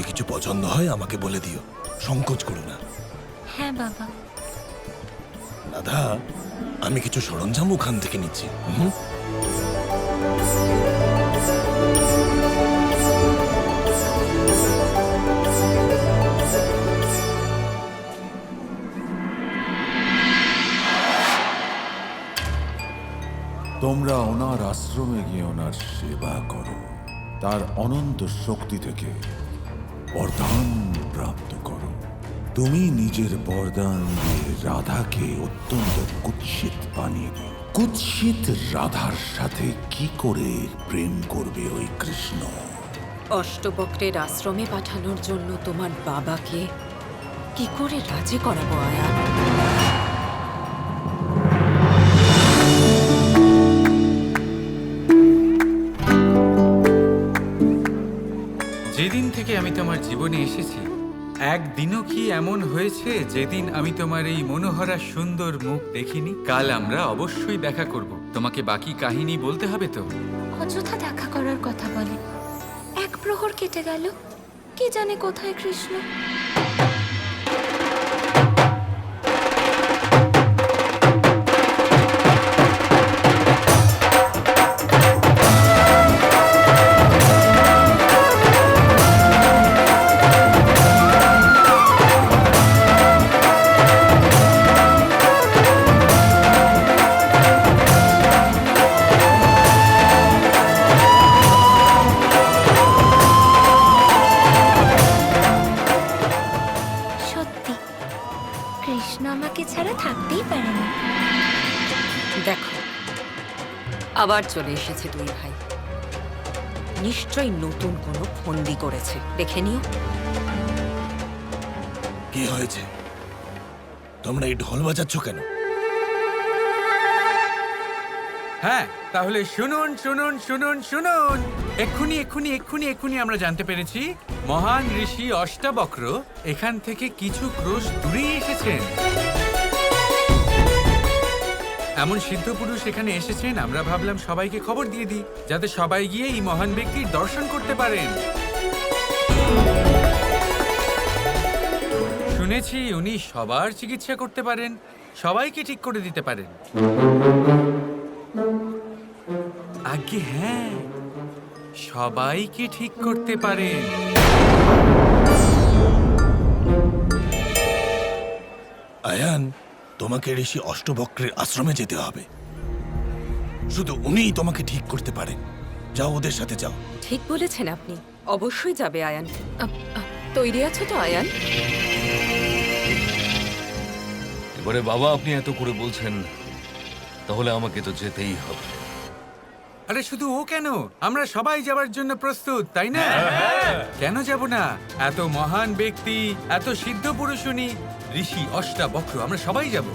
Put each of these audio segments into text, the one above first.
যদি কিছু পছন্দ হয় আমাকে বলে দিও, সংকোচ করো না। হ্যাঁ বাবা। রাধা, আমি কিছু সরঞ্জাম ওখান থেকে নিচ্ছি। হুম। তোমরা ওনার আশ্রমে গিয়ে ওনার সেবা করো, তার অনন্ত শক্তি থেকে বরদান প্রাপ্ত করো। তুমি নিজের বরদান দিয়ে রাধাকে অত্যন্ত কুৎসিত বানিয়ে দিও। কুৎসিত রাধার সাথে কি করে প্রেম করবে ওই কৃষ্ণ? অষ্টবক্রের আশ্রমে পাঠানোর জন্য তোমার বাবাকে কি করে রাজি করাবো আয়ান? যেদিন থেকে আমি তোমার জীবনে এসেছি, একদিনও কি এমন হয়েছে যেদিন আমি তোমার এই মনোহরা সুন্দর মুখ দেখিনি? কাল আমরা অবশ্যই দেখা করব। তোমাকে বাকি কাহিনী বলতে হবে তো? অযথা দেখা করার কথা বলে। এক প্রহর কেটে গেল, কে জানে কোথায় কৃষ্ণ। সত্যি কৃষ্ণ আমাকে ছাড়া থাকতেই পারে না। দেখো, আবার চলে এসেছে দুই ভাই। নিশ্চয়ই নতুন কোনো ফন্দি করেছে, দেখে নিও। কি হয়েছে? তোমরা এই ঢোল বাজাচ্ছ কেন? হ্যাঁ, তাহলে শুনুন শুনুন শুনুন শুনুন। এক্ষুনি এক্ষুনি এক্ষুনি এক্ষুনি আমরা জানতে পেরেছি মহান ঋষি অষ্টাবক্র এখান থেকে কিছু ক্রোশ দূরেই এসেছেন। এমন সিদ্ধ পুরুষ এখানে এসেছেন, আমরা ভাবলাম সবাইকে খবর দিয়ে দিই, যাতে সবাই গিয়ে এই মহান ব্যক্তির দর্শন করতে পারেন। শুনেছি উনি সবার চিকিৎসা করতে পারেন, সবাইকে ঠিক করে দিতে পারেন। আগে হ্যাঁ, সবাইকে ঠিক করতে পারেন। আয়ান, তোমাকে ঋষি অষ্টবক্রের আশ্রমে যেতে হবে। শুধু উনিই তোমাকে ঠিক করতে পারেন। যাও, ওদের সাথে যাও। ঠিক বলেছেন আপনি, অবশ্যই যাবে আয়ান। তৈরি আছো তো আয়ান? এবারে বাবা আপনি এত করে বলছেন, তাহলে আমাকে তো যেতেই হবে। আরে শুধু ও কেন, আমরা সবাই যাবার জন্য প্রস্তুত, তাই না? কেন যাব না? এত মহান ব্যক্তি, এত সিদ্ধ পুরুষ উনি, ঋষি অষ্টাবক্র, আমরা সবাই যাব।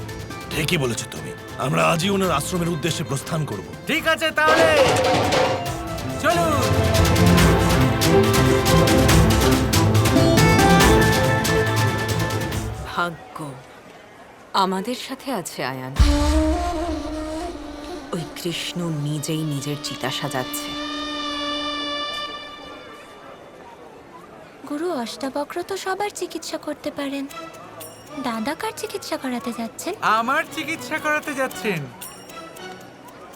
ঠিকই বলেছো তুমি। আমরা আজই ওনার আশ্রমের উদ্দেশ্যে প্রস্থান করব। ঠিক আছে, তাহলে চলুন। ভাগ্য আমাদের সাথে আছে আয়ান। ওই কৃষ্ণ নিজেই নিজের চিতা সাজাচ্ছে। গুরু অষ্টাবক্র তো সবার চিকিৎসা করতে পারেন। দাদা কার চিকিৎসা করাতে যাচ্ছেন? আমার চিকিৎসা করাতে যাচ্ছেন।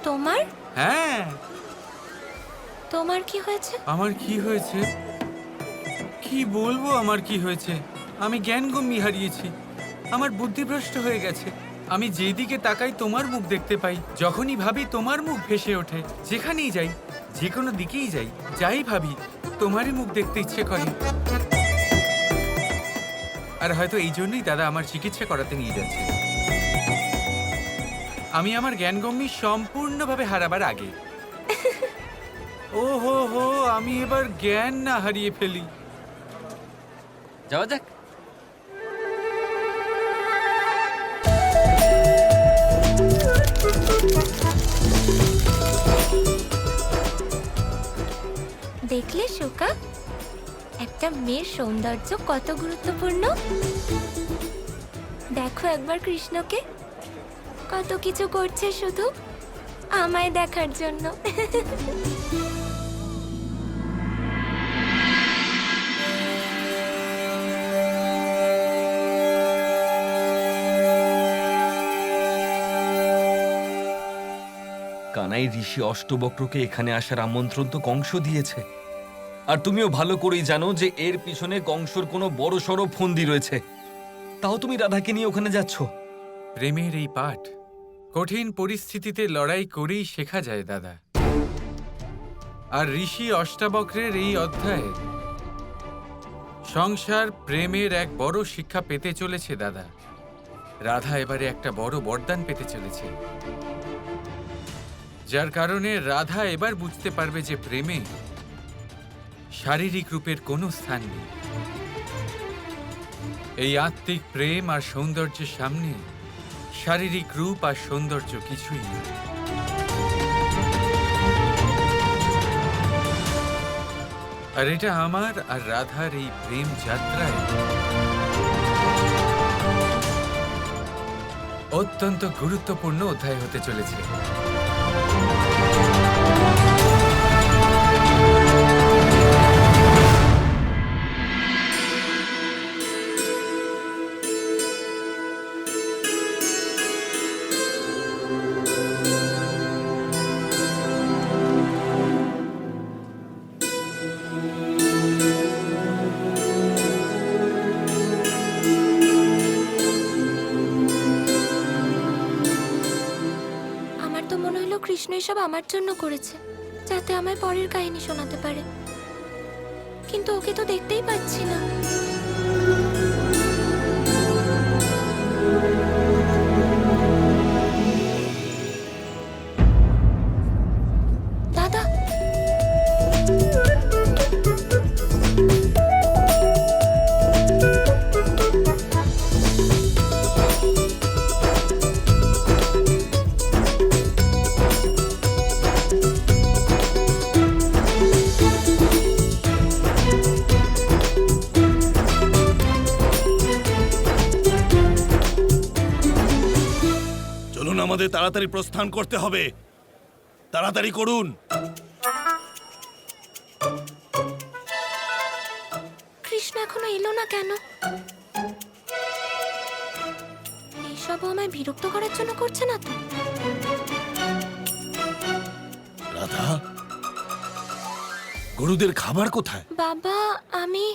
তোমার? হ্যাঁ। তোমার কি হয়েছে? আমার কি হয়েছে? কি বলবো আমার কি হয়েছে? আমি জ্ঞানগম্যি হারিয়েছি, আমার বুদ্ধিভ্রষ্ট হয়ে গেছে। আমি যেদিকে তাকাই তোমার মুখ দেখতে পাই, যখনই ভাবি তোমার মুখ ভেসে ওঠে। যেখানেই যাই, যে কোনো দিকেই যাই, যাই ভাবি তোমারই মুখ দেখতে ইচ্ছে করে। আর হয়তো এই জন্যই দাদা আমার চিকিৎসা করাতে নিয়ে যাচ্ছে। আমি আমার জ্ঞানগম্যি সম্পূর্ণভাবে হারাবার আগে। ও হো হো, আমি এবার জ্ঞান না হারিয়ে ফেলি। যাওয়া যাক। দেখলে সুকা, একটা মেয়ের সৌন্দর্য কত গুরুত্বপূর্ণ। দেখো একবার কৃষ্ণকে, কত কিছু করছে শুধু আমায় দেখার জন্য। জানাই ঋষি অষ্টবক্রকে এখানে আসার আমন্ত্রণ তো কংস দিয়েছে। আর তুমিও ভালো করেই জানো যে এর পিছনে কংসর কোনো বড় সড়ো ফন্দি রয়েছে। তাও তুমি রাধাকে নিয়ে ওখানে যাচ্ছ। প্রেমের এই পাঠ কঠিন পরিস্থিতিতে লড়াই করেই শেখা যায় দাদা। আর ঋষি অষ্টাবক্রের এই অধ্যায়ে সংসার প্রেমের এক বড় শিক্ষা পেতে চলেছে দাদা। রাধা এবারে একটা বড় বরদান পেতে চলেছে, যার কারণে রাধা এবার বুঝতে পারবে যে প্রেমে শারীরিক রূপের কোনো স্থান নেই। এই আত্মিক প্রেম আর সৌন্দর্যের সামনে শারীরিক রূপ আর সৌন্দর্য কিছুই নেই। আর এটা আমার আর রাধার এই প্রেম যাত্রায় অত্যন্ত গুরুত্বপূর্ণ অধ্যায় হতে চলেছে। আমার তো মনে হলো কৃষ্ণ এসব আমার জন্য করেছে, যাতে আমায় পরের কাহিনী শোনাতে পারে। কিন্তু ওকে তো দেখতেই পাচ্ছি না। দাদা, চলুন, আমাদের তাড়াতাড়ি প্রস্থান করতে হবে। তাড়াতাড়ি করুন। কৃষ্ণ এখনো এলো না কেন? এইসবও আমায় বিরক্ত করার জন্য করছে না তো? রাধা, গরুদের খাবার কোথায়? বাবা, আমি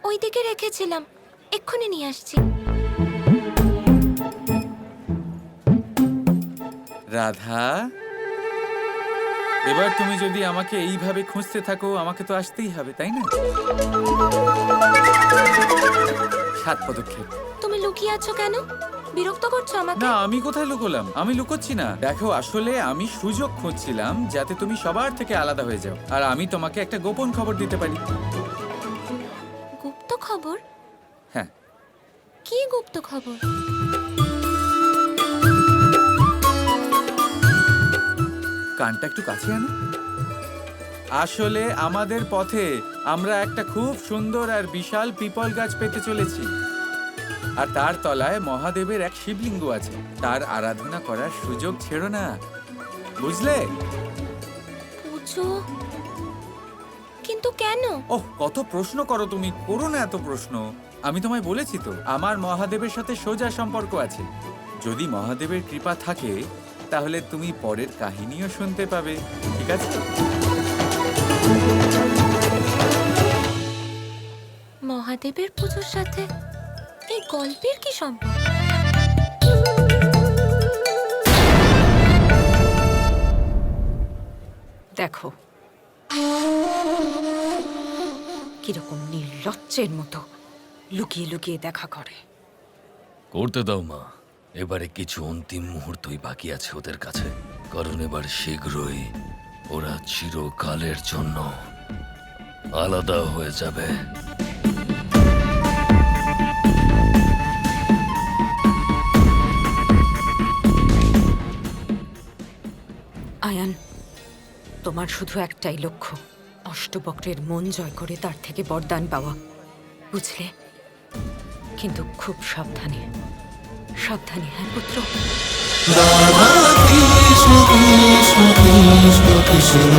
ওইদিকে রেখেছিলাম, এক্ষুনি নিয়ে আসছি। রাধা, এবার তুমি যদি আমাকে এইভাবে খুঁজতে থাকো, আমাকে তো আসতেই হবে, তাই না? 7 পদক্ষেপ। তুমি লুকিয়ে আছো কেন? বিরক্ত করছো আমাকে? না, আমি কোথায় লুকোলাম? আমি লুকোচ্ছি না। দেখো, আসলে আমি সুযোগ খুঁজছিলাম যাতে তুমি সবার থেকে আলাদা হয়ে যাও, আর আমি তোমাকে একটা গোপন খবর দিতে পারি। গুপ্ত খবর? হ্যাঁ। কি গুপ্ত খবর? কানটা একটু কাছে আনো। আসলে আমাদের পথে আমরা একটা খুব সুন্দর আর বিশাল পিপল গাছ পেতে চলেছি, আর তার তলায় মহাদেবের এক শিবলিঙ্গ আছে। তার আরাধনা করার সুযোগ ছেড়ো না, বুঝলে? পুজো? কিন্তু কেন? ওহ, কত প্রশ্ন করো তুমি, করো না এত প্রশ্ন। আমি তোমায় বলেছি তো, আমার মহাদেবের সাথে সোজা সম্পর্ক আছে। যদি মহাদেবের কৃপা থাকে তাহলে তুমি পরের কাহিনীও শুনতে পাবে, ঠিক আছে? মহাদেবের পুজোর সাথে এই গল্পের কি সম্পর্ক? দেখো কিরকম নির্লজ্জের মতো লুকিয়ে লুকিয়ে দেখা করে। করতে দাও মা, এবারে কিছু অন্তিম মুহূর্তই বাকি আছে ওদের কাছে, কারণ এবার শীঘ্রই ওরা চিরকালের জন্য আলাদা হয়ে যাবে। আয়ান, তোমার শুধু একটাই লক্ষ্য, অষ্টবক্রের মন জয় করে তার থেকে বরদান পাওয়া, বুঝলে? কিন্তু খুব সাবধানে, সাবধানে, হ্যাঁ পুত্র? রাধা কৃষ্ণ কৃষ্ণ কৃষ্ণ কৃষ্ণ